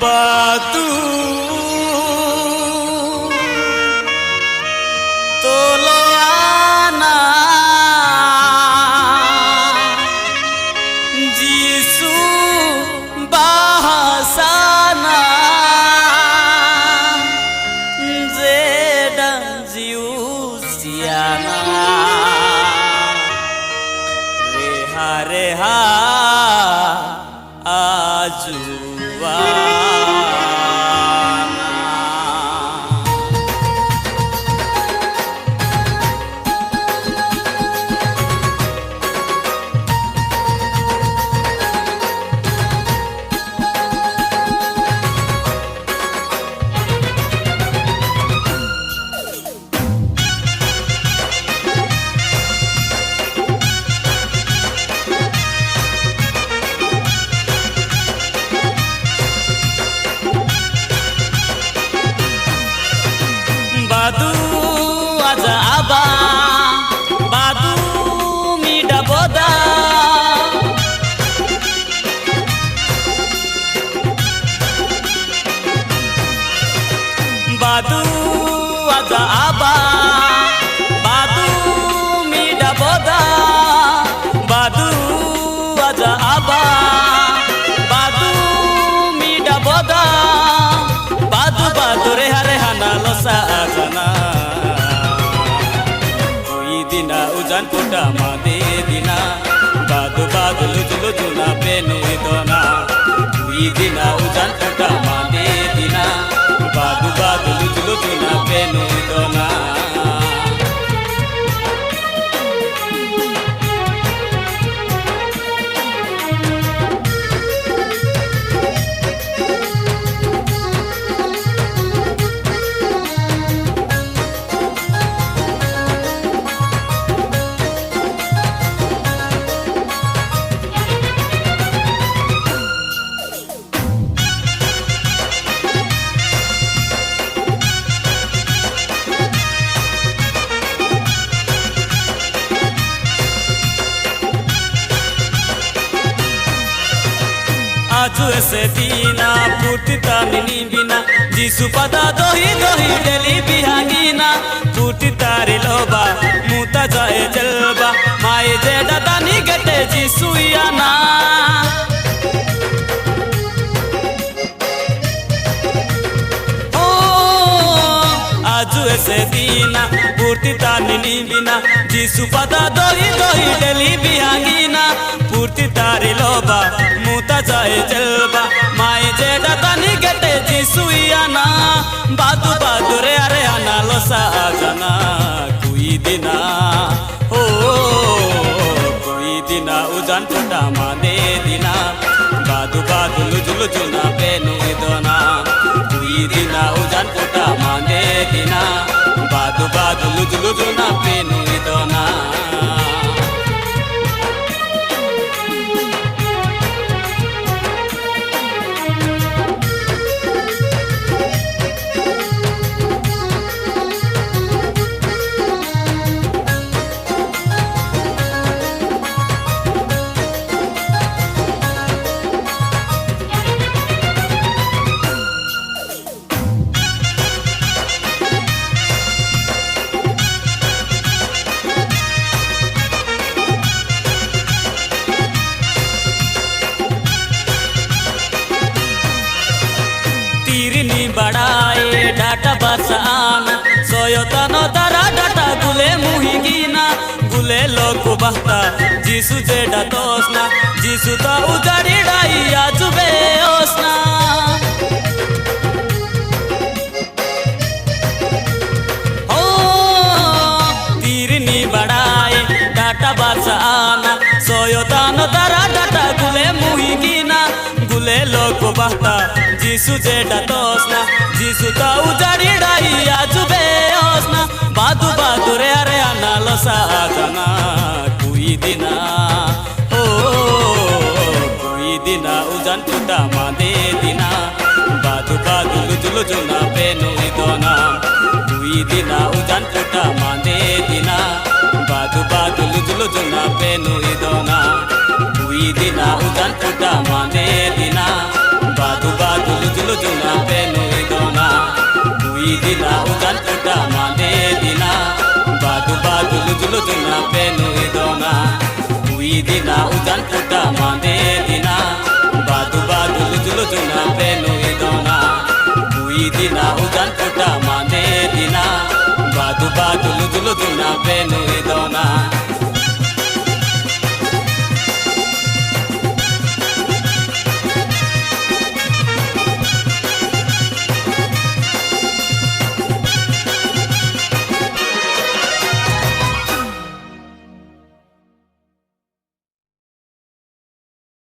बातू तोलो आना जीसु bahasana zeda ziusiana reha reha ajuwana. Badu aja aba, badu mida boda. Badu aja aba, badu mida boda. Badu aja aba, badu mida boda. Badu badu reha reha nalosa. Dina ujan koda made dina badu badu luju luju na benu idona dina ujan koda made dina badu badu luju luju na benu idona. Aju ese dina putita nini bina Jisu pada dohi dohi deli bihangina Putita riloba muta jae jalba Mae jeda tani gete Jisu yana Aju ese dina putita nini bina Jisu pada dohi dohi deli bihangina Putita riloba muta jae jalba Mae jeda tani gete Jisu yana Badu badu re are analo sajana Kui dina Kui dina ujan koda made dina Badu badu luju luju na benu idona Kui dina ujan koda made dina Badu badu luju luju na benu idona. Badae data basana soyotano tara data gule muhigina gule loku bahta Jisu jeda tosna Jisu ta ujari dai ajube osna Tirini badae data basana soyotano tara data gule muhigina gule loku bahta Jisu jeda tosna Jisu ta ujari dai ajube osna Badu badu re are analo sajana Kui dina Kui dina ujan koda made dina Badu badu luju luju na benu idona Kui dina ujan koda made dina Badu badu luju luju na benu idona Kui dina ujan koda made dina Badu badu luju luju জুনা পেনু দনা উই দিনা উজান ফুটা মাদে দিনা বাদু বাদু লুজুলু জুনা পেনু দনা উই দিনা উজান ফুটা মাদে দিনা বাদু বাদু লুজুলু জুনা পেনু দনা